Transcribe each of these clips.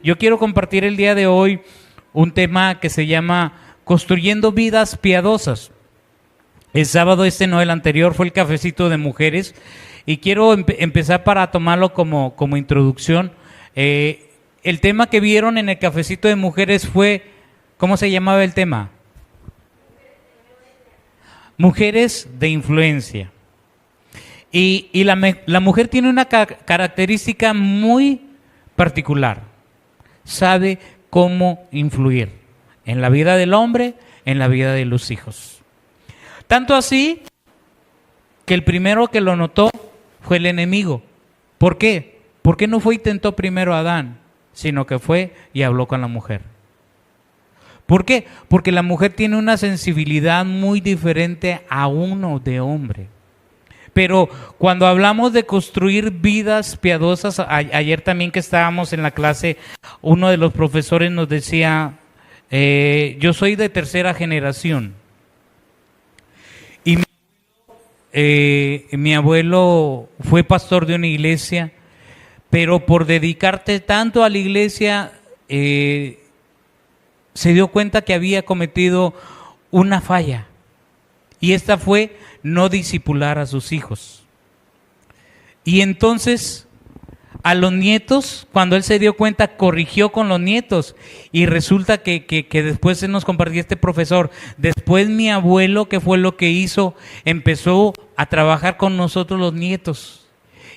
Yo quiero compartir el día de hoy un tema que se llama Construyendo Vidas Piadosas. El sábado no, el anterior fue el cafecito de mujeres y quiero empezar para tomarlo como introducción. El tema que vieron en el cafecito de mujeres fue, ¿cómo se llamaba el tema? Mujeres de influencia. Y la mujer tiene una característica muy particular. Sabe cómo influir en la vida del hombre, en la vida de los hijos. Tanto así que el primero que lo notó fue el enemigo. ¿Por qué? ¿Por qué no fue y tentó primero a Adán, sino que fue y habló con la mujer? ¿Por qué? Porque la mujer tiene una sensibilidad muy diferente a uno de hombre. Pero cuando hablamos de construir vidas piadosas, ayer también que estábamos en la clase, uno de los profesores nos decía, yo soy de tercera generación. Y mi abuelo fue pastor de una iglesia, pero por dedicarte tanto a la iglesia, se dio cuenta que había cometido una falla. Y esta fue no discipular a sus hijos. Y entonces a los nietos, cuando él se dio cuenta, corrigió con los nietos. Y resulta que después se nos compartió este profesor. Después mi abuelo, ¿qué fue lo que hizo? Empezó a trabajar con nosotros los nietos.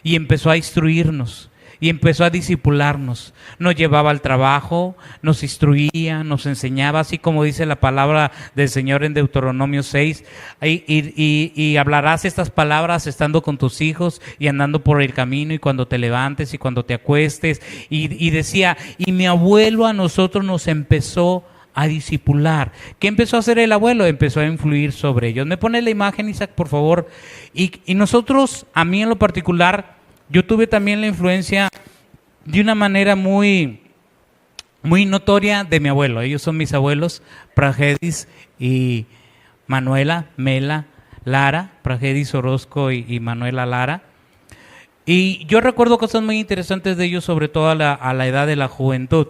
Y empezó a instruirnos. Y empezó a discipularnos. Nos llevaba al trabajo, nos instruía, nos enseñaba, así como dice la palabra del Señor en Deuteronomio 6. Y hablarás estas palabras estando con tus hijos y andando por el camino y cuando te levantes y cuando te acuestes. Y decía, y mi abuelo a nosotros nos empezó a discipular. ¿Qué empezó a hacer el abuelo? Empezó a influir sobre ellos. ¿Me pone la imagen, Isaac, por favor? Y nosotros, a mí en lo particular, yo tuve también la influencia de una manera muy notoria de mi abuelo. Ellos son mis abuelos, Pragedis y Manuela, Mela, Lara, Pragedis Orozco y Manuela Lara. Y yo recuerdo cosas muy interesantes de ellos, sobre todo a la edad de la juventud.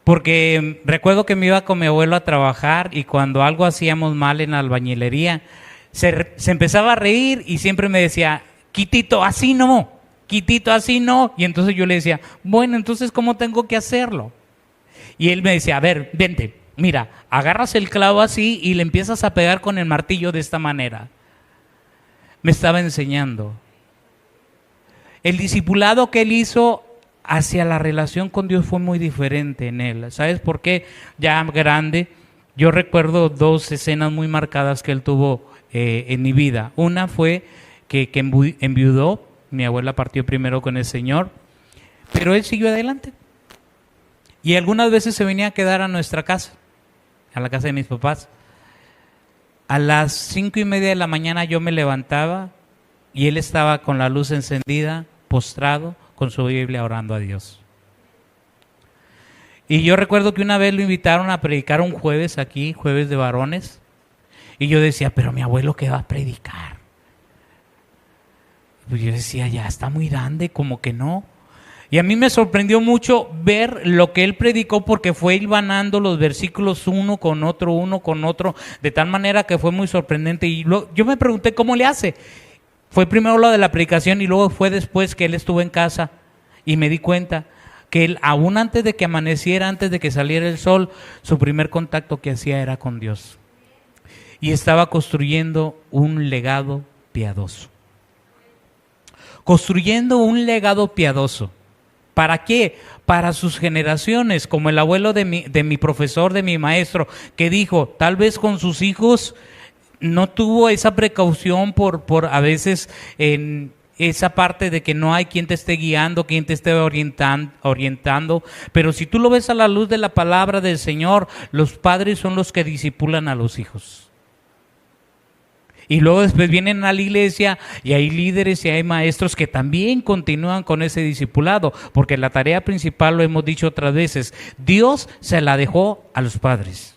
Porque recuerdo que me iba con mi abuelo a trabajar y cuando algo hacíamos mal en la albañilería, se empezaba a reír y siempre me decía, Quitito, así no, Quitito, así no. Y entonces yo le decía, bueno, entonces ¿cómo tengo que hacerlo? Y él me decía, a ver, vente, mira, agarras el clavo así y le empiezas a pegar con el martillo de esta manera. Me estaba enseñando. El discipulado que él hizo hacia la relación con Dios fue muy diferente en él. ¿Sabes por qué? Ya grande, yo recuerdo dos escenas muy marcadas que él tuvo en mi vida. Una fue que enviudó, mi abuela partió primero con el Señor, pero él siguió adelante. Y algunas veces se venía a quedar a nuestra casa, a la casa de mis papás. A las 5:30 de la mañana yo me levantaba y él estaba con la luz encendida, postrado, con su Biblia orando a Dios. Y yo recuerdo que una vez lo invitaron a predicar un jueves aquí, jueves de varones, y yo decía, pero mi abuelo, ¿qué va a predicar? Pues yo decía, ya está muy grande, como que no. Y a mí me sorprendió mucho ver lo que él predicó porque fue hilvanando los versículos uno con otro, de tal manera que fue muy sorprendente. Y yo me pregunté, ¿cómo le hace? Fue primero lo de la predicación y luego fue después que él estuvo en casa y me di cuenta que él, aún antes de que amaneciera, antes de que saliera el sol, su primer contacto que hacía era con Dios. Y estaba construyendo un legado piadoso. Construyendo un legado piadoso. ¿Para qué? Para sus generaciones, como el abuelo de mi profesor, de mi maestro, que dijo, tal vez con sus hijos no tuvo esa precaución por a veces en esa parte de que no hay quien te esté guiando, quien te esté orientando, pero si tú lo ves a la luz de la palabra del Señor, los padres son los que discipulan a los hijos. Y luego después vienen a la iglesia y hay líderes y hay maestros que también continúan con ese discipulado, porque la tarea principal, lo hemos dicho otras veces, Dios se la dejó a los padres.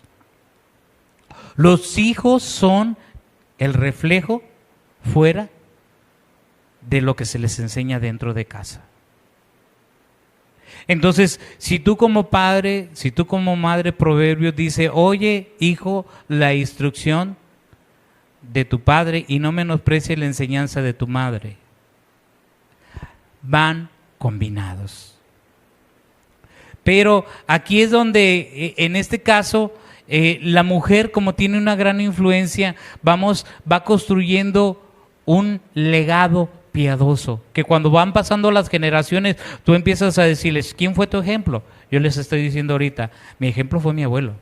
Los hijos son el reflejo fuera de lo que se les enseña dentro de casa. Entonces, si tú como padre, si tú como madre, Proverbios dice, oye, hijo, la instrucción de tu padre y no menosprecies la enseñanza de tu madre. Van combinados. Pero aquí es donde, en este caso, la mujer, como tiene una gran influencia, va construyendo un legado piadoso, que cuando van pasando las generaciones, tú empiezas a decirles, ¿quién fue tu ejemplo? Yo les estoy diciendo ahorita, mi ejemplo fue mi abuelo.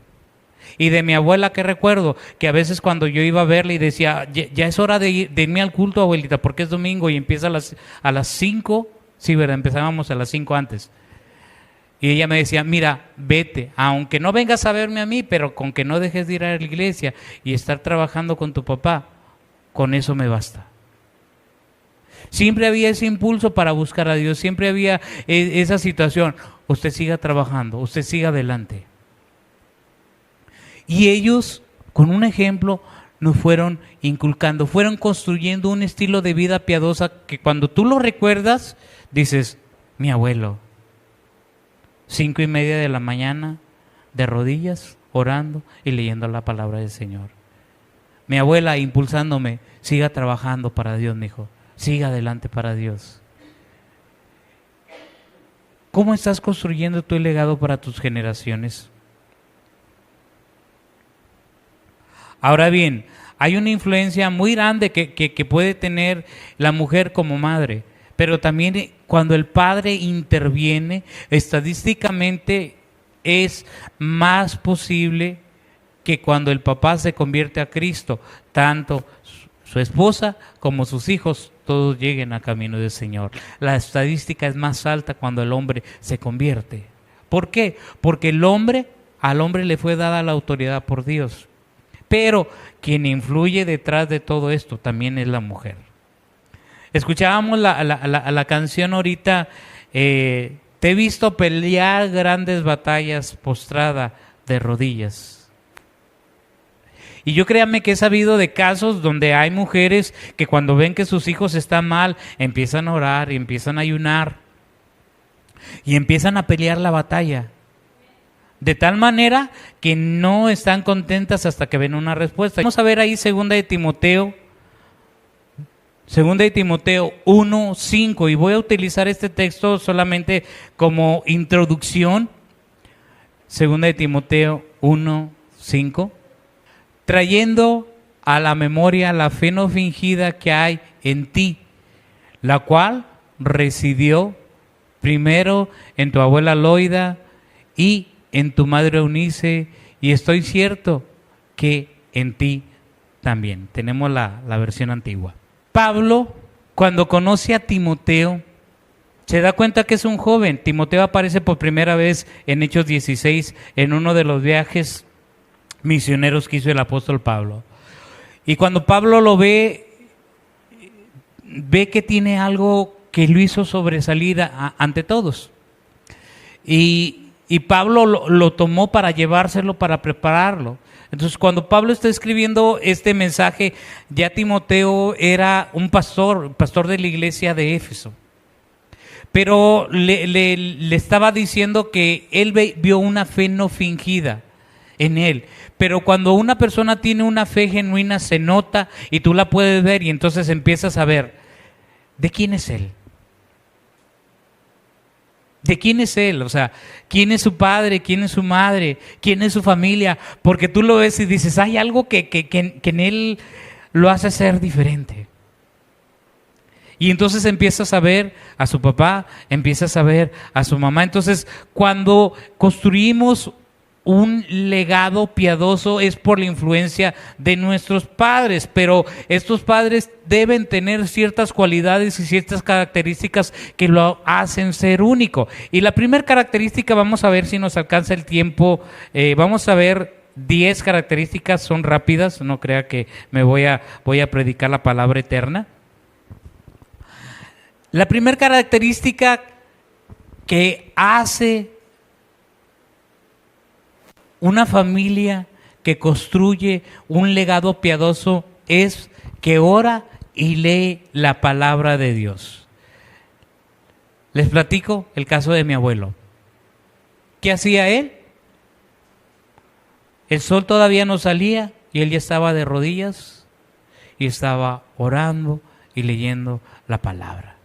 Y de mi abuela, que recuerdo, que a veces cuando yo iba a verla y decía, ya es hora de irme al culto, abuelita, porque es domingo y empieza a las 5, sí, ¿verdad? Empezábamos a las 5 antes. Y ella me decía, mira, vete, aunque no vengas a verme a mí, pero con que no dejes de ir a la iglesia y estar trabajando con tu papá, con eso me basta. Siempre había ese impulso para buscar a Dios, siempre había esa situación. Usted siga trabajando, usted siga adelante. Y ellos, con un ejemplo, nos fueron inculcando, fueron construyendo un estilo de vida piadosa que cuando tú lo recuerdas, dices, mi abuelo, 5:30 de la mañana, de rodillas, orando y leyendo la palabra del Señor. Mi abuela impulsándome, siga trabajando para Dios, mijo, siga adelante para Dios. ¿Cómo estás construyendo tu legado para tus generaciones? Ahora bien, hay una influencia muy grande que puede tener la mujer como madre, pero también cuando el padre interviene, estadísticamente es más posible que cuando el papá se convierte a Cristo, tanto su esposa como sus hijos, todos lleguen a camino del Señor. La estadística es más alta cuando el hombre se convierte. ¿Por qué? Porque al hombre le fue dada la autoridad por Dios. Pero quien influye detrás de todo esto también es la mujer. Escuchábamos la canción ahorita, te he visto pelear grandes batallas postrada de rodillas. Y yo créanme que he sabido de casos donde hay mujeres que cuando ven que sus hijos están mal, empiezan a orar y empiezan a ayunar y empiezan a pelear la batalla. De tal manera que no están contentas hasta que ven una respuesta. Vamos a ver ahí 2 de Timoteo 1:5, y voy a utilizar este texto solamente como introducción. 2 de Timoteo 1:5, trayendo a la memoria la fe no fingida que hay en ti, la cual residió primero en tu abuela Loida y en tu madre Eunice, y estoy cierto que en ti también. Tenemos la versión antigua. Pablo, cuando conoce a Timoteo, se da cuenta que es un joven. Timoteo aparece por primera vez en Hechos 16, en uno de los viajes misioneros que hizo el apóstol Pablo. Y cuando Pablo lo ve que tiene algo que lo hizo sobresalir ante todos. Y Pablo lo tomó para llevárselo, para prepararlo. Entonces, cuando Pablo está escribiendo este mensaje, ya Timoteo era un pastor de la iglesia de Éfeso. Pero le estaba diciendo que él vio una fe no fingida en él. Pero cuando una persona tiene una fe genuina, se nota y tú la puedes ver, y entonces empiezas a ver, ¿de quién es él? ¿De quién es él? O sea, ¿quién es su padre? ¿Quién es su madre? ¿Quién es su familia? Porque tú lo ves y dices, hay algo que en él lo hace ser diferente. Y entonces empiezas a ver a su papá, empiezas a ver a su mamá. Entonces, cuando construimos un legado piadoso es por la influencia de nuestros padres, pero estos padres deben tener ciertas cualidades y ciertas características que lo hacen ser único. Y la primera característica, vamos a ver si nos alcanza el tiempo, vamos a ver 10 características, son rápidas, no crea que me voy a predicar la palabra eterna. La primera característica que hace una familia que construye un legado piadoso es que ora y lee la palabra de Dios. Les platico el caso de mi abuelo. ¿Qué hacía él? El sol todavía no salía y él ya estaba de rodillas y estaba orando y leyendo la palabra.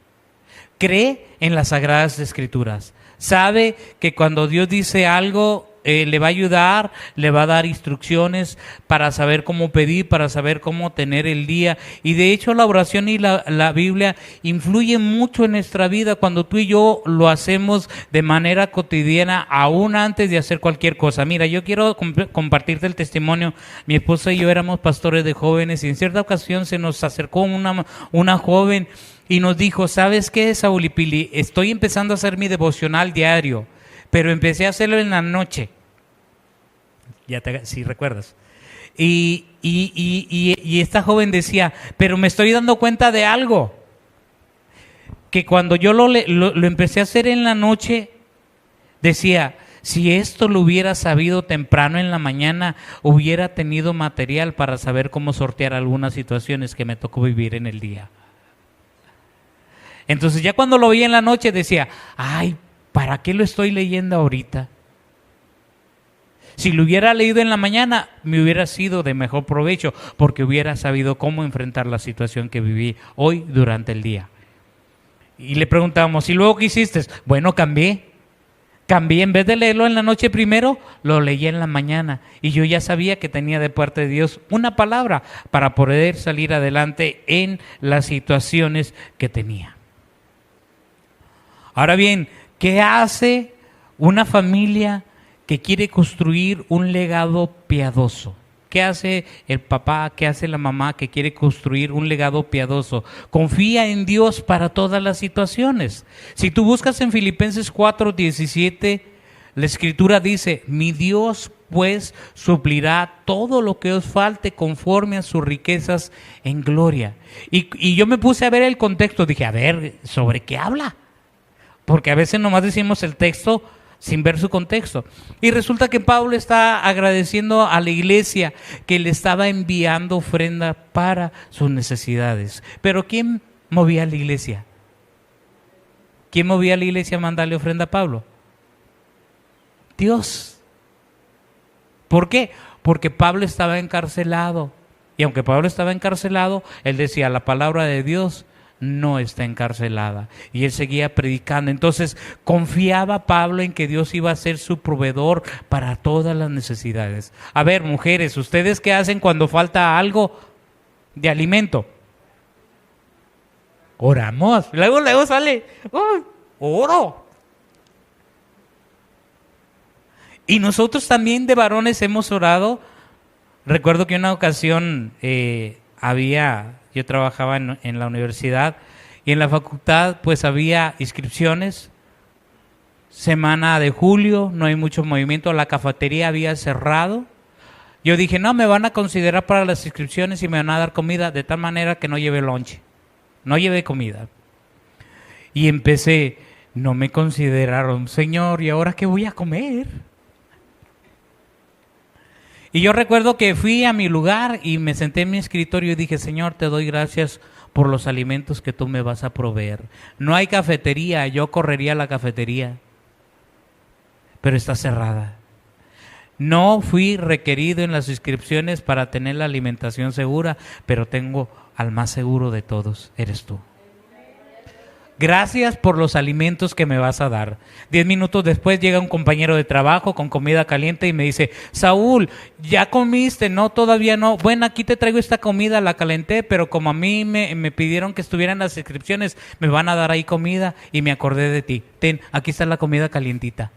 Cree en las Sagradas Escrituras. Sabe que cuando Dios dice algo, le va a ayudar, le va a dar instrucciones para saber cómo pedir, para saber cómo tener el día. Y de hecho la oración y la Biblia influyen mucho en nuestra vida cuando tú y yo lo hacemos de manera cotidiana, aún antes de hacer cualquier cosa. Mira, yo quiero compartirte el testimonio. Mi esposa y yo éramos pastores de jóvenes y en cierta ocasión se nos acercó una joven y nos dijo, ¿sabes qué, Saúl y Pili? Estoy empezando a hacer mi devocional diario, pero empecé a hacerlo en la noche. Si recuerdas. Y esta joven decía, pero me estoy dando cuenta de algo. Que cuando yo lo empecé a hacer en la noche, decía, si esto lo hubiera sabido temprano en la mañana, hubiera tenido material para saber cómo sortear algunas situaciones que me tocó vivir en el día. Entonces ya cuando lo veía en la noche decía, ay, ¿para qué lo estoy leyendo ahorita? Si lo hubiera leído en la mañana, me hubiera sido de mejor provecho, porque hubiera sabido cómo enfrentar la situación que viví hoy durante el día. Y le preguntábamos, ¿y luego qué hiciste? Bueno, cambié, en vez de leerlo en la noche primero, lo leí en la mañana. Y yo ya sabía que tenía de parte de Dios una palabra para poder salir adelante en las situaciones que tenía. Ahora bien, ¿qué hace una familia que quiere construir un legado piadoso? ¿Qué hace el papá, qué hace la mamá que quiere construir un legado piadoso? Confía en Dios para todas las situaciones. Si tú buscas en Filipenses 4:17, la Escritura dice, mi Dios pues suplirá todo lo que os falte conforme a sus riquezas en gloria. Y yo me puse a ver el contexto, dije, a ver, ¿sobre qué habla? Porque a veces nomás decimos el texto sin ver su contexto. Y resulta que Pablo está agradeciendo a la iglesia que le estaba enviando ofrenda para sus necesidades. Pero ¿quién movía a la iglesia? ¿Quién movía a la iglesia a mandarle ofrenda a Pablo? Dios. ¿Por qué? Porque Pablo estaba encarcelado. Y aunque Pablo estaba encarcelado, él decía, la palabra de Dios no está encarcelada. Y él seguía predicando. Entonces confiaba Pablo en que Dios iba a ser su proveedor para todas las necesidades. A ver, mujeres, ¿ustedes qué hacen cuando falta algo de alimento? Oramos. Luego sale, oro. Y nosotros también de varones hemos orado. Recuerdo que una ocasión yo trabajaba en la universidad y en la facultad pues había inscripciones. Semana de julio, no hay mucho movimiento, la cafetería había cerrado. Yo dije, no, me van a considerar para las inscripciones y me van a dar comida de tal manera que no lleve lonche, no lleve comida. Y empecé, no me consideraron, Señor, ¿y ahora qué voy a comer? Y yo recuerdo que fui a mi lugar y me senté en mi escritorio y dije, Señor, te doy gracias por los alimentos que tú me vas a proveer. No hay cafetería, yo correría a la cafetería, pero está cerrada. No fui requerido en las inscripciones para tener la alimentación segura, pero tengo al más seguro de todos, eres tú. Gracias por los alimentos que me vas a dar. 10 minutos después llega un compañero de trabajo con comida caliente y me dice, Saúl, ¿ya comiste? No, todavía no. Bueno, aquí te traigo esta comida, la calenté, pero como a mí me pidieron que estuviera en las inscripciones, me van a dar ahí comida y me acordé de ti. Ten, aquí está la comida calientita.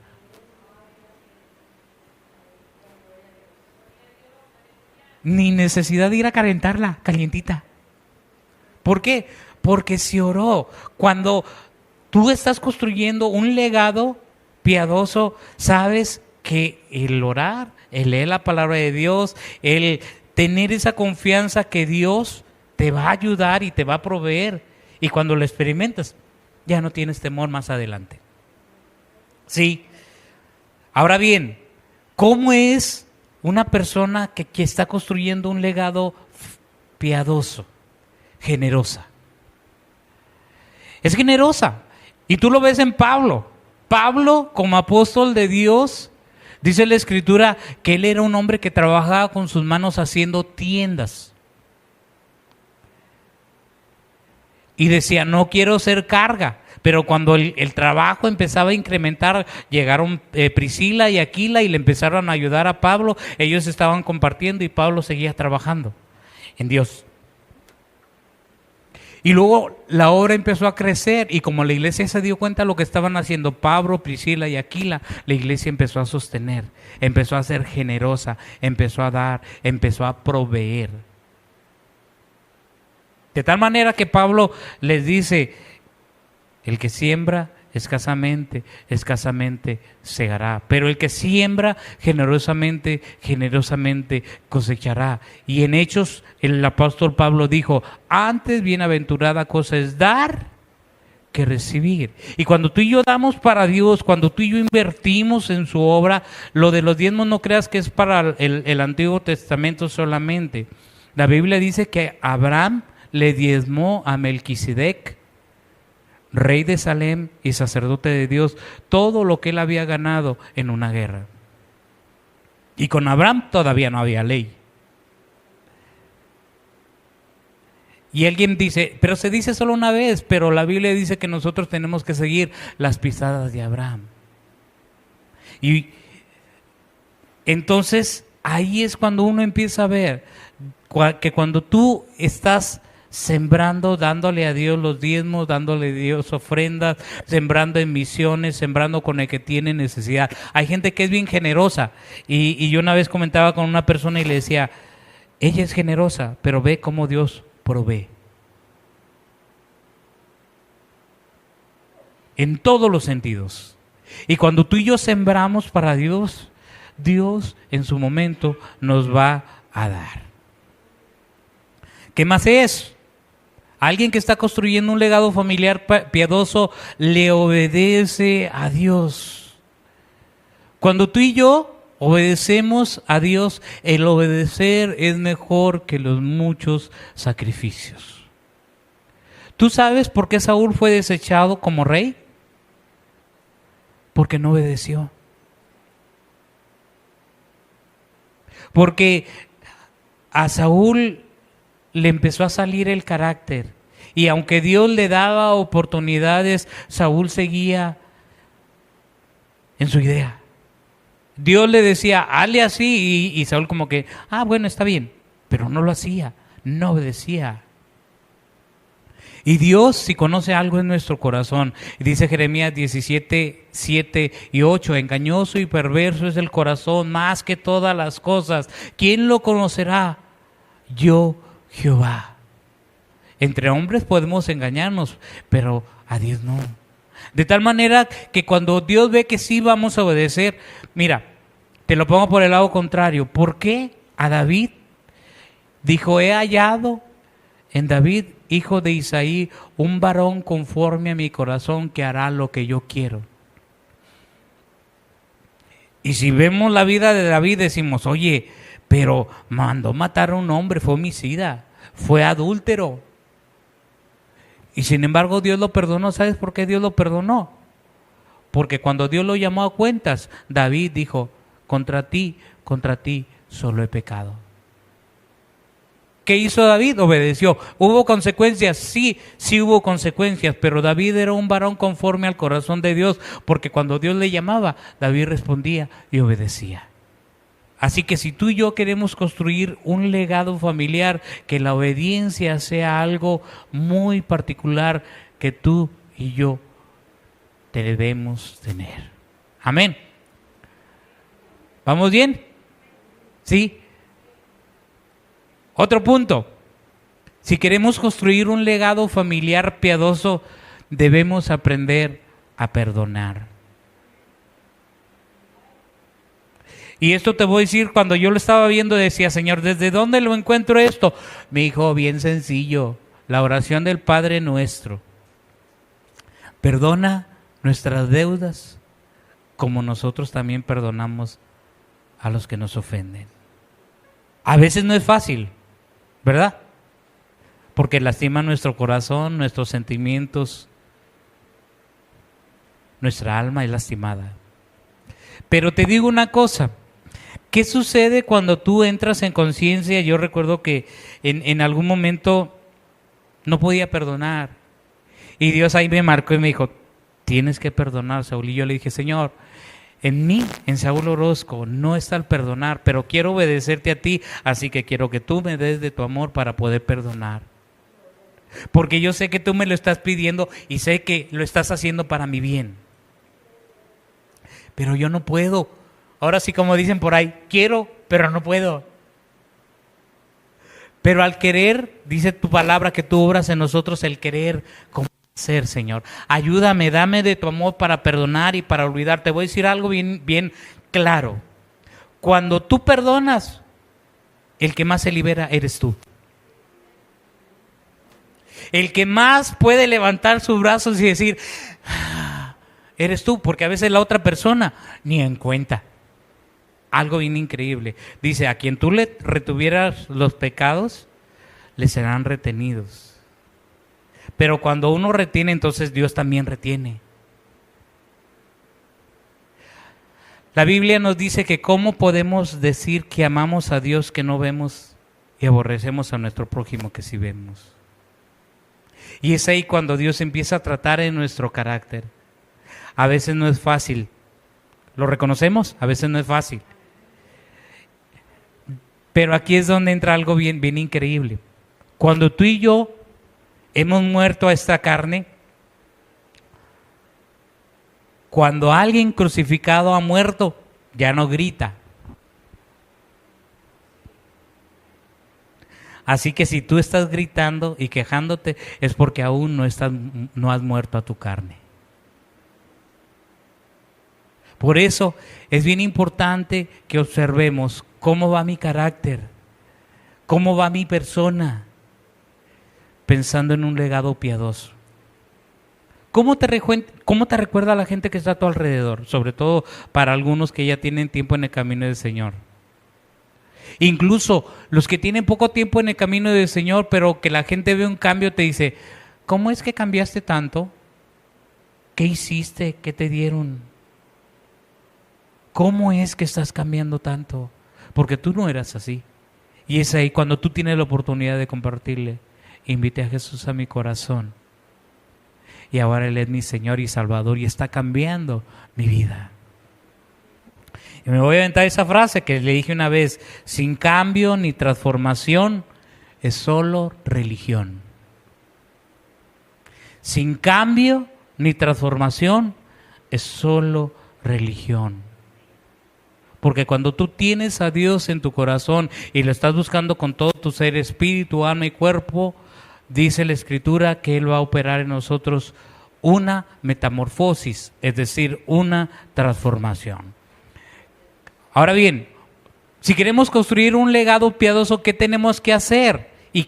Ni necesidad de ir a calentarla, calientita. ¿Por qué? Porque se oró. Cuando tú estás construyendo un legado piadoso, sabes que el orar, el leer la palabra de Dios, el tener esa confianza que Dios te va a ayudar y te va a proveer. Y cuando lo experimentas, ya no tienes temor más adelante. Sí. Ahora bien, ¿cómo es una persona que está construyendo un legado piadoso, generosa? Es generosa. Y tú lo ves en Pablo. Pablo, como apóstol de Dios, dice la Escritura que él era un hombre que trabajaba con sus manos haciendo tiendas. Y decía, no quiero ser carga. Pero cuando el trabajo empezaba a incrementar, llegaron Priscila y Aquila y le empezaron a ayudar a Pablo. Ellos estaban compartiendo y Pablo seguía trabajando en Dios. Y luego la obra empezó a crecer y como la iglesia se dio cuenta de lo que estaban haciendo Pablo, Priscila y Aquila, la iglesia empezó a sostener, empezó a ser generosa, empezó a dar, empezó a proveer. De tal manera que Pablo les dice, el que siembra escasamente, escasamente segará. Pero el que siembra generosamente, generosamente cosechará. Y en Hechos el apóstol Pablo dijo, antes bienaventurada cosa es dar que recibir. Y cuando tú y yo damos para Dios, cuando tú y yo invertimos en su obra, lo de los diezmos no creas que es para el Antiguo Testamento solamente. La Biblia dice que Abraham le diezmó a Melquisedec, rey de Salem y sacerdote de Dios, todo lo que él había ganado en una guerra. Y con Abraham todavía no había ley. Y alguien dice, pero se dice solo una vez, pero la Biblia dice que nosotros tenemos que seguir las pisadas de Abraham. Y entonces ahí es cuando uno empieza a ver que cuando tú estás sembrando, dándole a Dios los diezmos, dándole a Dios ofrendas, sembrando en misiones, sembrando con el que tiene necesidad. Hay gente que es bien generosa y yo una vez comentaba con una persona y le decía, ella es generosa, pero ve cómo Dios provee. En todos los sentidos. Y cuando tú y yo sembramos para Dios, Dios en su momento nos va a dar. ¿Qué más es? Alguien que está construyendo un legado familiar piadoso le obedece a Dios. Cuando tú y yo obedecemos a Dios, el obedecer es mejor que los muchos sacrificios. ¿Tú sabes por qué Saúl fue desechado como rey? Porque no obedeció. Porque a Saúl le empezó a salir el carácter. Y aunque Dios le daba oportunidades, Saúl seguía en su idea. Dios le decía, hazle así, y Saúl como que, bueno, está bien. Pero no lo hacía, no obedecía. Y Dios, si conoce algo en nuestro corazón, dice Jeremías 17, 7 y 8, engañoso y perverso es el corazón más que todas las cosas. ¿Quién lo conocerá? Yo, Jehová. Entre hombres podemos engañarnos, pero a Dios no. De tal manera que cuando Dios ve que sí vamos a obedecer, mira, te lo pongo por el lado contrario. ¿Por qué a David dijo, he hallado en David, hijo de Isaí, un varón conforme a mi corazón que hará lo que yo quiero? Y si vemos la vida de David decimos, oye, pero mandó matar a un hombre, fue homicida, fue adúltero. Y sin embargo Dios lo perdonó. ¿Sabes por qué Dios lo perdonó? Porque cuando Dios lo llamó a cuentas, David dijo, contra ti solo he pecado. ¿Qué hizo David? Obedeció. ¿Hubo consecuencias? Sí hubo consecuencias, pero David era un varón conforme al corazón de Dios, porque cuando Dios le llamaba, David respondía y obedecía. Así que si tú y yo queremos construir un legado familiar, que la obediencia sea algo muy particular que tú y yo debemos tener. Amén. ¿Vamos bien? ¿Sí? Otro punto. Si queremos construir un legado familiar piadoso, debemos aprender a perdonar. Y esto te voy a decir, cuando yo lo estaba viendo decía, Señor, ¿desde dónde lo encuentro esto? Me dijo, bien sencillo, la oración del Padre Nuestro. Perdona nuestras deudas como nosotros también perdonamos a los que nos ofenden. A veces no es fácil, ¿verdad? Porque lastima nuestro corazón, nuestros sentimientos. nuestra alma es lastimada. Pero te digo una cosa, ¿qué sucede cuando tú entras en conciencia? Yo recuerdo que en algún momento no podía perdonar. Y Dios ahí me marcó y me dijo, tienes que perdonar, Saúl. Y yo le dije, Señor, en mí, en Saúl Orozco, no está el perdonar, pero quiero obedecerte a ti, así que quiero que tú me des de tu amor para poder perdonar. Porque yo sé que tú me lo estás pidiendo y sé que lo estás haciendo para mi bien. Pero yo no puedo. Ahora sí, como dicen por ahí, quiero, pero no puedo. Pero al querer, dice tu palabra que tú obras en nosotros el querer como hacer, Señor. Ayúdame, dame de tu amor para perdonar y para olvidar. Te voy a decir algo bien claro. Cuando tú perdonas, el que más se libera eres tú. El que más puede levantar sus brazos y decir, eres tú, porque a veces la otra persona ni en cuenta. Algo bien increíble. Dice, a quien tú le retuvieras los pecados, le serán retenidos. Pero cuando uno retiene, entonces Dios también retiene. La Biblia nos dice que cómo podemos decir que amamos a Dios que no vemos y aborrecemos a nuestro prójimo que sí vemos. Y es ahí cuando Dios empieza a tratar en nuestro carácter. A veces no es fácil. ¿Lo reconocemos? A veces no es fácil. Pero aquí es donde entra algo bien increíble. Cuando tú y yo hemos muerto a esta carne, cuando alguien crucificado ha muerto, ya no grita. Así que si tú estás gritando y quejándote, es porque aún no has muerto a tu carne. Por eso es bien importante que observemos cómo va mi carácter, cómo va mi persona, pensando en un legado piadoso. ¿Cómo te recuerda la gente que está a tu alrededor? Sobre todo para algunos que ya tienen tiempo en el camino del Señor. Incluso los que tienen poco tiempo en el camino del Señor, pero que la gente ve un cambio, te dice, ¿cómo es que cambiaste tanto? ¿Qué hiciste? ¿Qué te dieron? ¿Cómo es que estás cambiando tanto? Porque tú no eras así. Y es ahí cuando tú tienes la oportunidad de compartirle, invité a Jesús a mi corazón. Y ahora Él es mi Señor y Salvador y está cambiando mi vida. Y me voy a aventar esa frase que le dije una vez, sin cambio ni transformación es solo religión. Sin cambio ni transformación es solo religión. Porque cuando tú tienes a Dios en tu corazón y lo estás buscando con todo tu ser, espíritu, alma y cuerpo, dice la Escritura que Él va a operar en nosotros una metamorfosis, es decir, una transformación. Ahora bien, si queremos construir un legado piadoso, ¿qué tenemos que hacer? ¿Y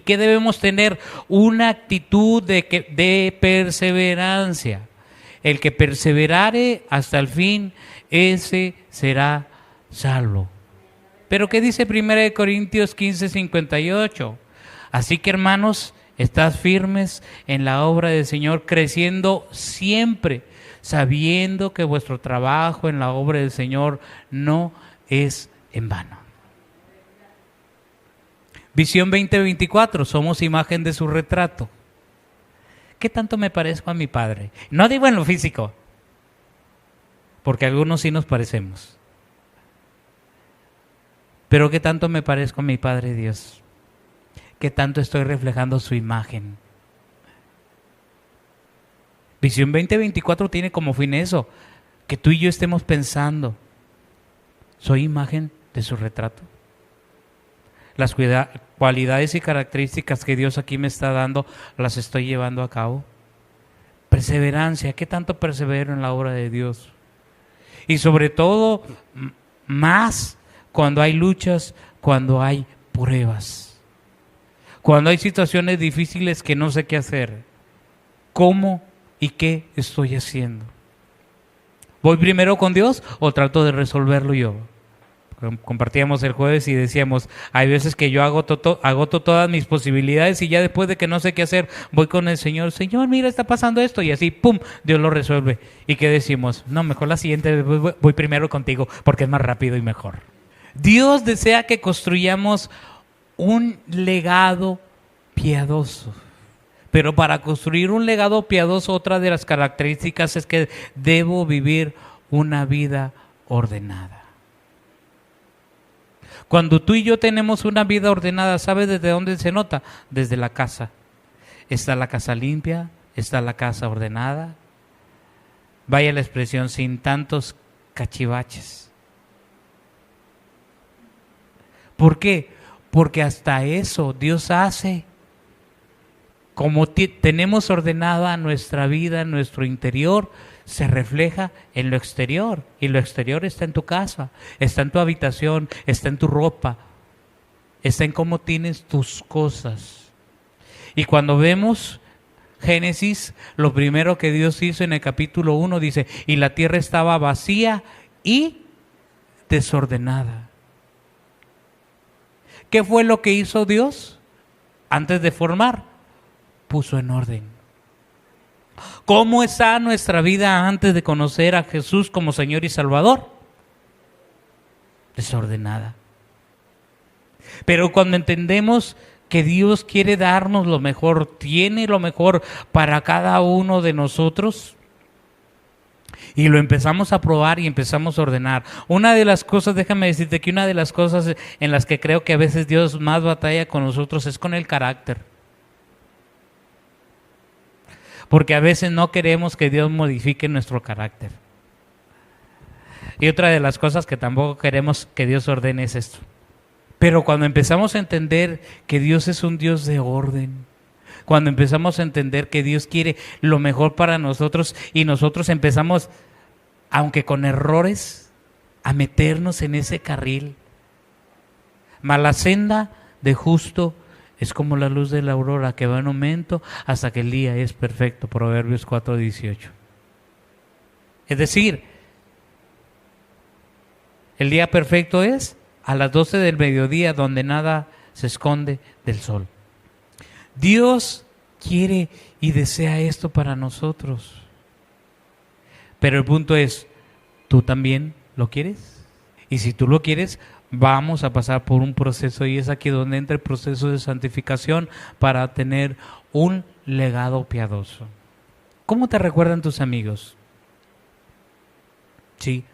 qué debemos tener? Una actitud de perseverancia. El que perseverare hasta el fin, ese será salvo. Pero ¿qué dice 1 Corintios 15:58? Así que hermanos, estad firmes en la obra del Señor, creciendo siempre, sabiendo que vuestro trabajo en la obra del Señor no es en vano. Visión 2024, somos imagen de su retrato. ¿Qué tanto me parezco a mi Padre? No digo en lo físico, porque algunos sí nos parecemos. Pero ¿qué tanto me parezco a mi Padre Dios? ¿Qué tanto estoy reflejando su imagen? Visión 2024 tiene como fin eso, que tú y yo estemos pensando, ¿soy imagen de su retrato? Las cualidades y características que Dios aquí me está dando, ¿las estoy llevando a cabo? Perseverancia, ¿qué tanto persevero en la obra de Dios? Y sobre todo, más cuando hay luchas, cuando hay pruebas, cuando hay situaciones difíciles que no sé qué hacer. ¿Cómo y qué estoy haciendo? ¿Voy primero con Dios o trato de resolverlo yo? Compartíamos el jueves y decíamos, hay veces que yo agoto todas mis posibilidades y ya después de que no sé qué hacer, voy con el Señor, Señor, mira, está pasando esto, y así, ¡pum!, Dios lo resuelve. ¿Y qué decimos? No, mejor la siguiente, voy primero contigo porque es más rápido y mejor. Dios desea que construyamos un legado piadoso. Pero para construir un legado piadoso, otra de las características es que debo vivir una vida ordenada. Cuando tú y yo tenemos una vida ordenada, ¿sabes desde dónde se nota? Desde la casa. Está la casa limpia, está la casa ordenada. Vaya la expresión, sin tantos cachivaches. ¿Por qué? Porque hasta eso Dios hace. Como tenemos ordenada nuestra vida, nuestro interior, se refleja en lo exterior. Y lo exterior está en tu casa, está en tu habitación, está en tu ropa, está en cómo tienes tus cosas. Y cuando vemos Génesis, lo primero que Dios hizo en el capítulo 1 dice, y la tierra estaba vacía y desordenada. ¿Qué fue lo que hizo Dios antes de formar? Puso en orden. ¿Cómo está nuestra vida antes de conocer a Jesús como Señor y Salvador? Desordenada. Pero cuando entendemos que Dios quiere darnos lo mejor, tiene lo mejor para cada uno de nosotros, y lo empezamos a probar y empezamos a ordenar. Una de las cosas, déjame decirte que una de las cosas en las que creo que a veces Dios más batalla con nosotros es con el carácter. Porque a veces no queremos que Dios modifique nuestro carácter. Y otra de las cosas que tampoco queremos que Dios ordene es esto. Pero cuando empezamos a entender que Dios es un Dios de orden, cuando empezamos a entender que Dios quiere lo mejor para nosotros y nosotros empezamos, aunque con errores, a meternos en ese carril. Mas la senda de justo es como la luz de la aurora que va en aumento hasta que el día es perfecto. Proverbios 4:18. Es decir, el día perfecto es a las 12 del mediodía, donde nada se esconde del sol. Dios quiere y desea esto para nosotros. Pero el punto es, ¿tú también lo quieres? Y si tú lo quieres, vamos a pasar por un proceso, y es aquí donde entra el proceso de santificación para tener un legado piadoso. ¿Cómo te recuerdan tus amigos? Sí.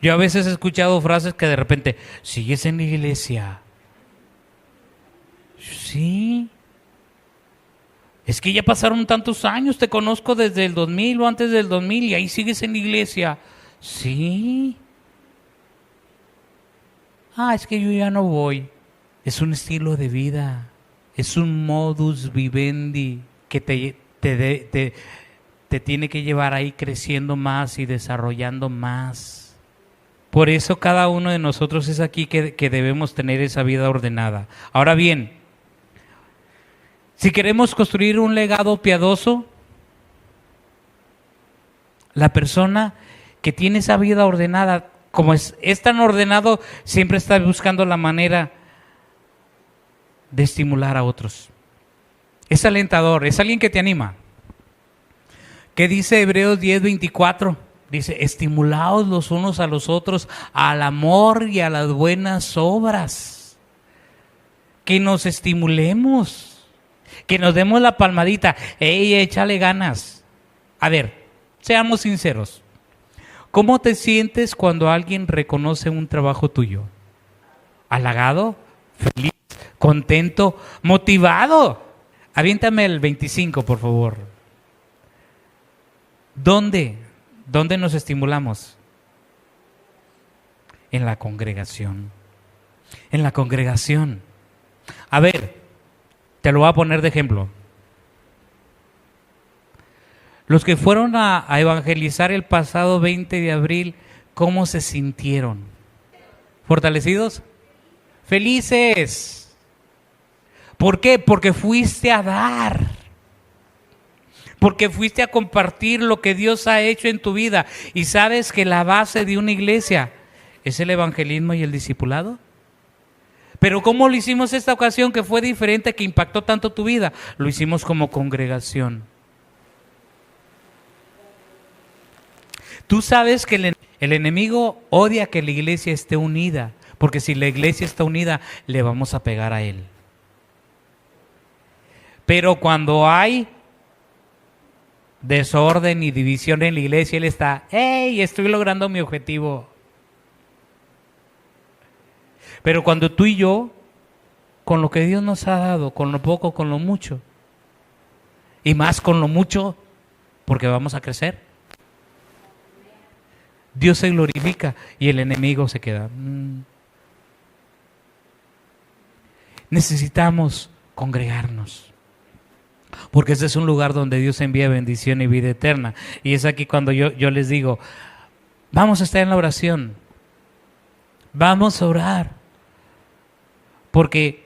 Yo a veces he escuchado frases que de repente, ¿sigues en la iglesia? Sí. Es que ya pasaron tantos años, te conozco desde el 2000 o antes del 2000 y ahí sigues en la iglesia. Sí. Es que yo ya no voy. Es un estilo de vida, es un modus vivendi que te tiene que llevar ahí creciendo más y desarrollando más. Por eso cada uno de nosotros es aquí que debemos tener esa vida ordenada. Ahora bien, si queremos construir un legado piadoso, la persona que tiene esa vida ordenada, como es tan ordenado, siempre está buscando la manera de estimular a otros. Es alentador, es alguien que te anima. ¿Qué dice Hebreos 10:24? Dice, estimulaos los unos a los otros al amor y a las buenas obras. Que nos estimulemos, que nos demos la palmadita. ¡Ey, échale ganas! A ver, seamos sinceros. ¿Cómo te sientes cuando alguien reconoce un trabajo tuyo? ¿Halagado? ¿Feliz? ¿Contento? ¿Motivado? Aviéntame el 25, por favor. ¿Dónde nos estimulamos? En la congregación. En la congregación. A ver, te lo voy a poner de ejemplo. Los que fueron a evangelizar el pasado 20 de abril, ¿cómo se sintieron? ¿Fortalecidos? ¡Felices! ¿Por qué? Porque fuiste a dar. Porque fuiste a compartir lo que Dios ha hecho en tu vida. Y sabes que la base de una iglesia es el evangelismo y el discipulado. Pero ¿cómo lo hicimos esta ocasión que fue diferente, que impactó tanto tu vida? Lo hicimos como congregación. Tú sabes que el enemigo odia que la iglesia esté unida, porque si la iglesia está unida, le vamos a pegar a él. Pero cuando hay desorden y división en la iglesia, él está, ¡hey! Estoy logrando mi objetivo. Pero cuando tú y yo, con lo que Dios nos ha dado, con lo poco, con lo mucho, y más con lo mucho, porque vamos a crecer, Dios se glorifica y el enemigo se queda. Necesitamos congregarnos, porque ese es un lugar donde Dios envía bendición y vida eterna. Y es aquí cuando yo les digo, vamos a estar en la oración, vamos a orar, porque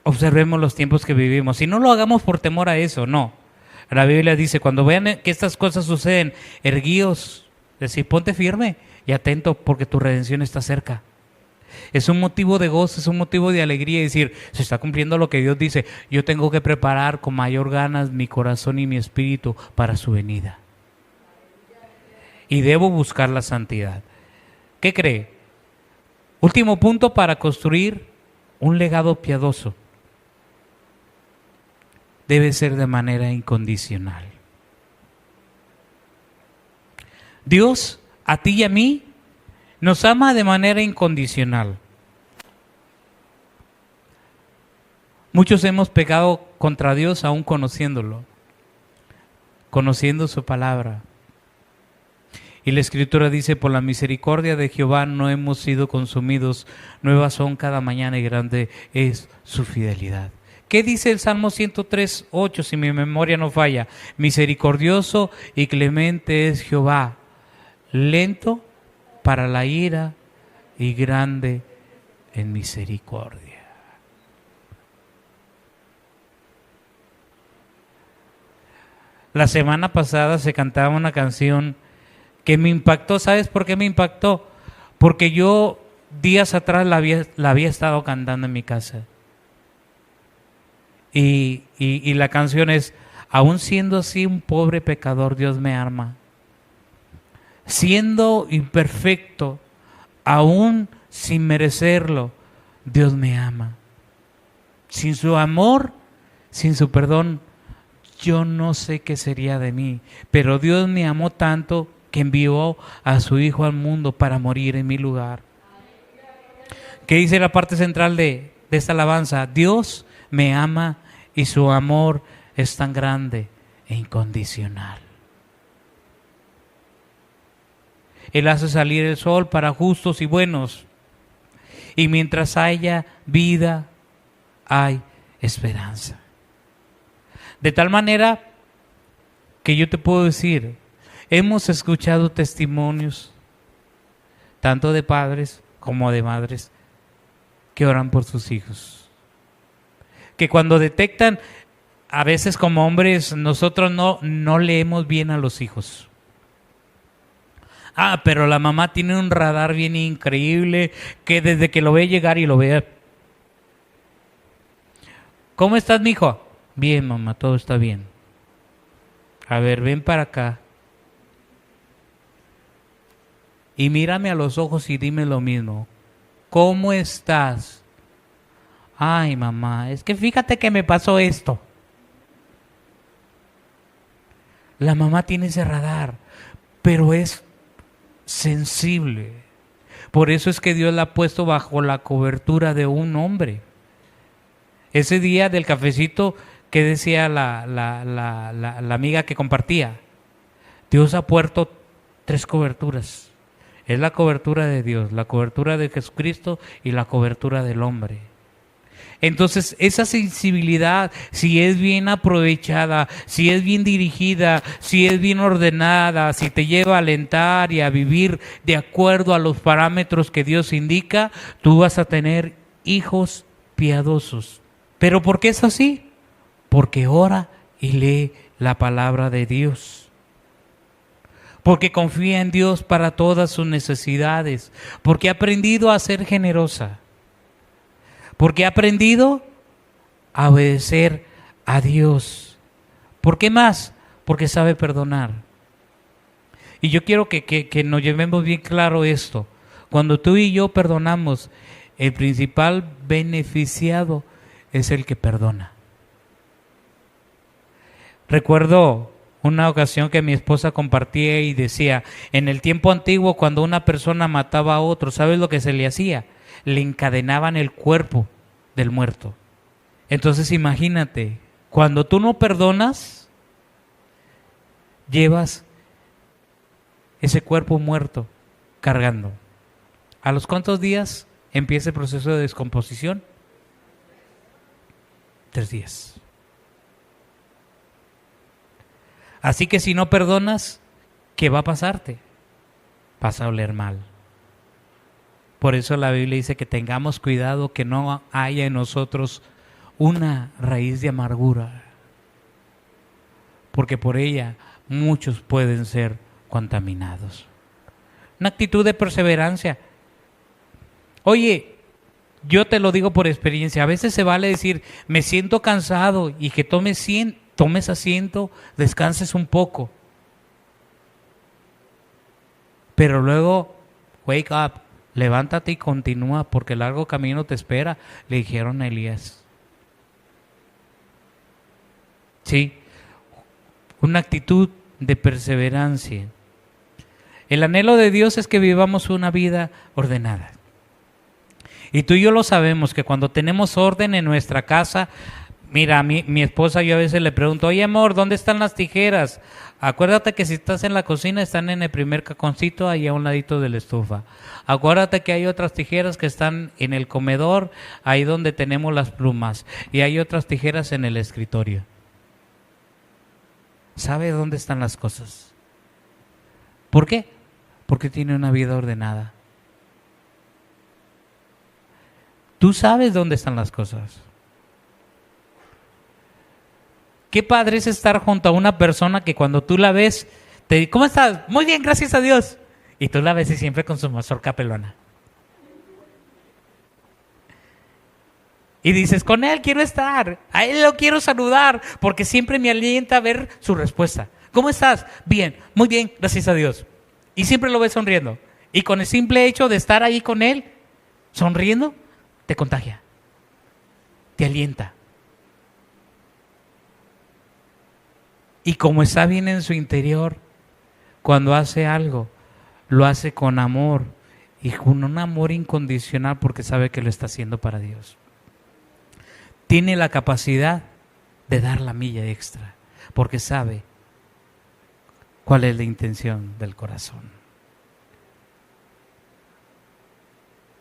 observemos los tiempos que vivimos. Y no lo hagamos por temor a eso, no. La Biblia dice, cuando vean que estas cosas suceden, erguíos, decir, ponte firme y atento, porque tu redención está cerca. Es un motivo de gozo, es un motivo de alegría, decir, se está cumpliendo lo que Dios dice. Yo tengo que preparar con mayor ganas mi corazón y mi espíritu para su venida. Y debo buscar la santidad. ¿Qué cree? Último punto para construir un legado piadoso. Debe ser de manera incondicional. Dios, a ti y a mí, nos ama de manera incondicional. Muchos hemos pecado contra Dios aún conociéndolo, conociendo su palabra. Y la Escritura dice, por la misericordia de Jehová no hemos sido consumidos, nuevas son cada mañana y grande es su fidelidad. ¿Qué dice el Salmo 103:8, si mi memoria no falla? Misericordioso y clemente es Jehová, lento para la ira y grande en misericordia. La semana pasada se cantaba una canción que me impactó. ¿Sabes por qué me impactó? Porque yo días atrás la había estado cantando en mi casa. Y la canción es, aún siendo así un pobre pecador, Dios me ama. Siendo imperfecto, aún sin merecerlo, Dios me ama. Sin su amor, sin su perdón, yo no sé qué sería de mí. Pero Dios me amó tanto que envió a su Hijo al mundo para morir en mi lugar. ¿Qué dice la parte central de esta alabanza? Dios me ama y su amor es tan grande e incondicional. Él hace salir el sol para justos y buenos. Y mientras haya vida, hay esperanza. De tal manera que yo te puedo decir, hemos escuchado testimonios, tanto de padres como de madres, que oran por sus hijos. Que cuando detectan, a veces como hombres, nosotros no leemos bien a los hijos. Ah, pero la mamá tiene un radar bien increíble, que desde que lo ve llegar y lo ve. ¿Cómo estás, mijo? Bien, mamá, todo está bien. A ver, ven para acá. Y mírame a los ojos y dime lo mismo. ¿Cómo estás? Ay, mamá, es que fíjate que me pasó esto. La mamá tiene ese radar, pero es sensible. Por eso es que Dios la ha puesto bajo la cobertura de un hombre. Ese día del cafecito, ¿qué decía la amiga que compartía? Dios ha puesto 3 coberturas. Es la cobertura de Dios, la cobertura de Jesucristo y la cobertura del hombre. Entonces, esa sensibilidad, si es bien aprovechada, si es bien dirigida, si es bien ordenada, si te lleva a alentar y a vivir de acuerdo a los parámetros que Dios indica, tú vas a tener hijos piadosos. ¿Pero por qué es así? Porque ora y lee la palabra de Dios. porque confía en Dios para todas sus necesidades, porque ha aprendido a ser generosa, porque ha aprendido a obedecer a Dios. ¿Por qué más? Porque sabe perdonar. Y yo quiero que nos llevemos bien claro esto. Cuando tú y yo perdonamos, el principal beneficiado es el que perdona. Recuerdo una ocasión que mi esposa compartía y decía, en el tiempo antiguo cuando una persona mataba a otro, ¿sabes lo que se le hacía? Le encadenaban el cuerpo del muerto. Entonces imagínate, cuando tú no perdonas, llevas ese cuerpo muerto cargando. ¿A los cuántos días empieza el proceso de descomposición? 3 días. Así que si no perdonas, ¿qué va a pasarte? Vas a oler mal. Por eso la Biblia dice que tengamos cuidado que no haya en nosotros una raíz de amargura, porque por ella muchos pueden ser contaminados. Una actitud de perseverancia. Oye, yo te lo digo por experiencia, a veces se vale decir, me siento cansado y que tomes asiento, descanses un poco. Pero luego, wake up, levántate y continúa, porque el largo camino te espera, le dijeron a Elías. Sí, una actitud de perseverancia. El anhelo de Dios es que vivamos una vida ordenada. Y tú y yo lo sabemos, que cuando tenemos orden en nuestra casa, mira, mi esposa, yo a veces le pregunto, oye amor, ¿dónde están las tijeras? Acuérdate que si estás en la cocina están en el primer cajoncito ahí a un ladito de la estufa. Acuérdate que hay otras tijeras que están en el comedor, ahí donde tenemos las plumas. Y hay otras tijeras en el escritorio. ¿Sabe dónde están las cosas? ¿Por qué? Porque tiene una vida ordenada. Tú sabes dónde están las cosas. Qué padre es estar junto a una persona que cuando tú la ves, te dice, ¿cómo estás? Muy bien, gracias a Dios. Y tú la ves y siempre con su mazorca pelona. Y dices, con él quiero estar, a él lo quiero saludar, porque siempre me alienta a ver su respuesta. ¿Cómo estás? Bien, muy bien, gracias a Dios. Y siempre lo ves sonriendo. Y con el simple hecho de estar ahí con él, sonriendo, te contagia, te alienta. Y como está bien en su interior, cuando hace algo, lo hace con amor y con un amor incondicional porque sabe que lo está haciendo para Dios. Tiene la capacidad de dar la milla extra porque sabe cuál es la intención del corazón.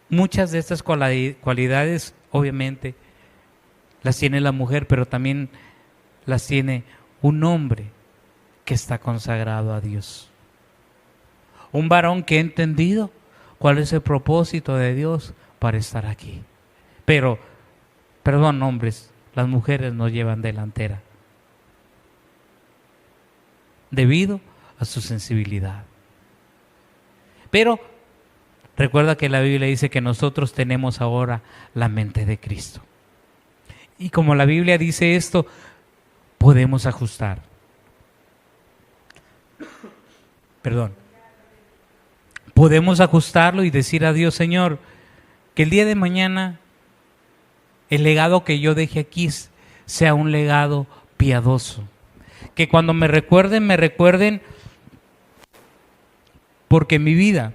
Muchas de estas cualidades, obviamente, las tiene la mujer, pero también las tiene un hombre que está consagrado a Dios. Un varón que ha entendido cuál es el propósito de Dios para estar aquí. Pero, perdón, hombres, las mujeres nos llevan delantera debido a su sensibilidad. Pero recuerda que la Biblia dice que nosotros tenemos ahora la mente de Cristo. Y como la Biblia dice esto, podemos ajustar. Perdón. Podemos ajustarlo y decir a Dios, Señor, que el día de mañana el legado que yo deje aquí sea un legado piadoso. Que cuando me recuerden porque mi vida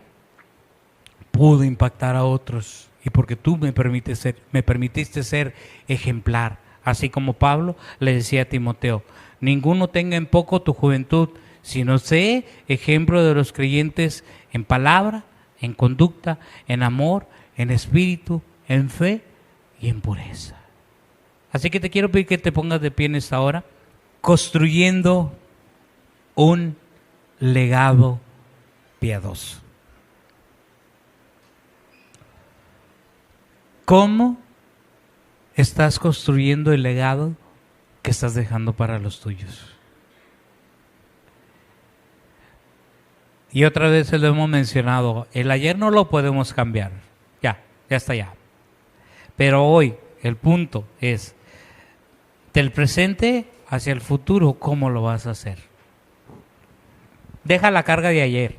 pudo impactar a otros y porque tú me permitiste ser ejemplar. Así como Pablo le decía a Timoteo, ninguno tenga en poco tu juventud, sino sé ejemplo de los creyentes en palabra, en conducta, en amor, en espíritu, en fe y en pureza. Así que te quiero pedir que te pongas de pie en esta hora, construyendo un legado piadoso. ¿Cómo estás construyendo el legado que estás dejando para los tuyos? Y otra vez se lo hemos mencionado, el ayer no lo podemos cambiar, ya está ya. Pero hoy el punto es, del presente hacia el futuro, ¿cómo lo vas a hacer? Deja la carga de ayer,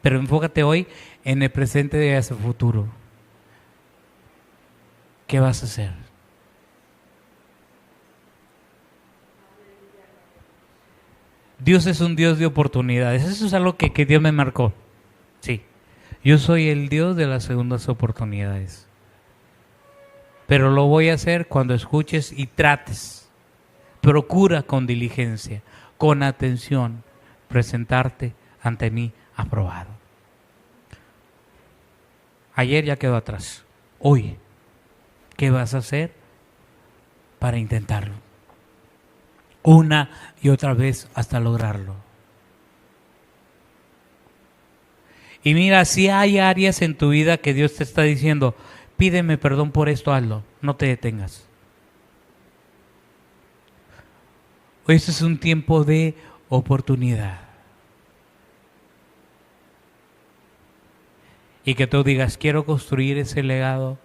pero enfócate hoy en el presente y hacia el futuro. ¿Qué vas a hacer? Dios es un Dios de oportunidades. Eso es algo que Dios me marcó. Sí, yo soy el Dios de las segundas oportunidades. Pero lo voy a hacer cuando escuches y trates. Procura con diligencia, con atención, presentarte ante mí aprobado. Ayer ya quedó atrás. Hoy, ¿qué vas a hacer para intentarlo? Una y otra vez hasta lograrlo. Y mira, si hay áreas en tu vida que Dios te está diciendo, pídeme perdón por esto, hazlo, no te detengas. Este es un tiempo de oportunidad. Y que tú digas, quiero construir ese legado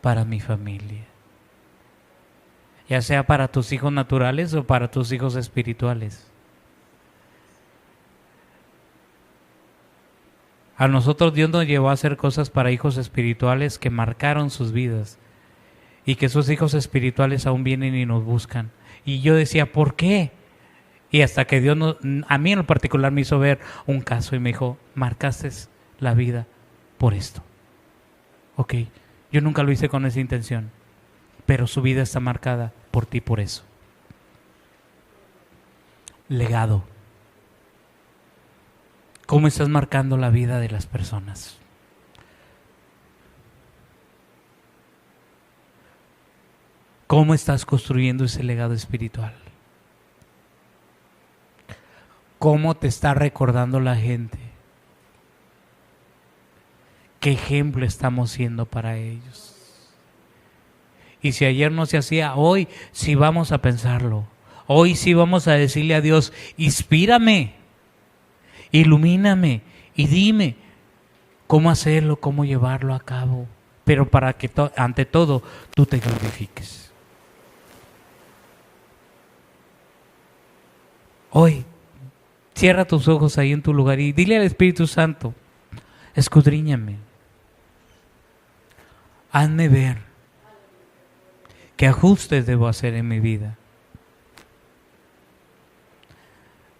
para mi familia. Ya sea para tus hijos naturales o para tus hijos espirituales. A nosotros Dios nos llevó a hacer cosas para hijos espirituales que marcaron sus vidas. Y que esos hijos espirituales aún vienen y nos buscan. Y yo decía, ¿por qué? Y hasta que Dios, a mí en lo particular, me hizo ver un caso y me dijo, marcaste la vida por esto. Ok, yo nunca lo hice con esa intención, pero su vida está marcada por ti por eso. Legado. ¿Cómo estás marcando la vida de las personas? ¿Cómo estás construyendo ese legado espiritual? ¿Cómo te está recordando la gente? ¿Qué ejemplo estamos siendo para ellos? Y si ayer no se hacía, hoy sí vamos a pensarlo. Hoy sí vamos a decirle a Dios, inspírame, ilumíname y dime cómo hacerlo, cómo llevarlo a cabo. Pero para que ante todo tú te glorifiques. Hoy, cierra tus ojos ahí en tu lugar y dile al Espíritu Santo, escudriñame, hazme ver qué ajustes debo hacer en mi vida.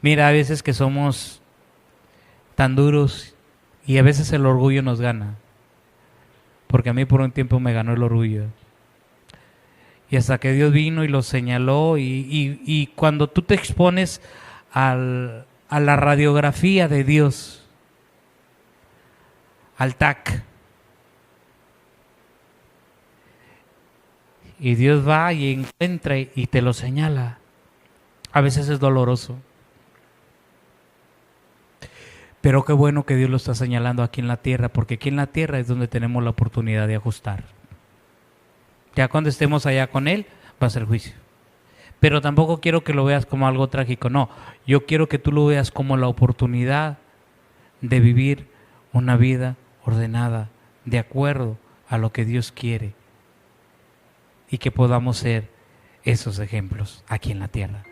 Mira, a veces que somos tan duros y a veces el orgullo nos gana, porque a mí por un tiempo me ganó el orgullo. Y hasta que Dios vino y lo señaló y cuando tú te expones a la radiografía de Dios, al TAC, y Dios va y encuentra y te lo señala, a veces es doloroso. Pero qué bueno que Dios lo está señalando aquí en la tierra, porque aquí en la tierra es donde tenemos la oportunidad de ajustar. Ya cuando estemos allá con Él, va a ser juicio. Pero tampoco quiero que lo veas como algo trágico, no. Yo quiero que tú lo veas como la oportunidad de vivir una vida ordenada, de acuerdo a lo que Dios quiere. Y que podamos ser esos ejemplos aquí en la tierra.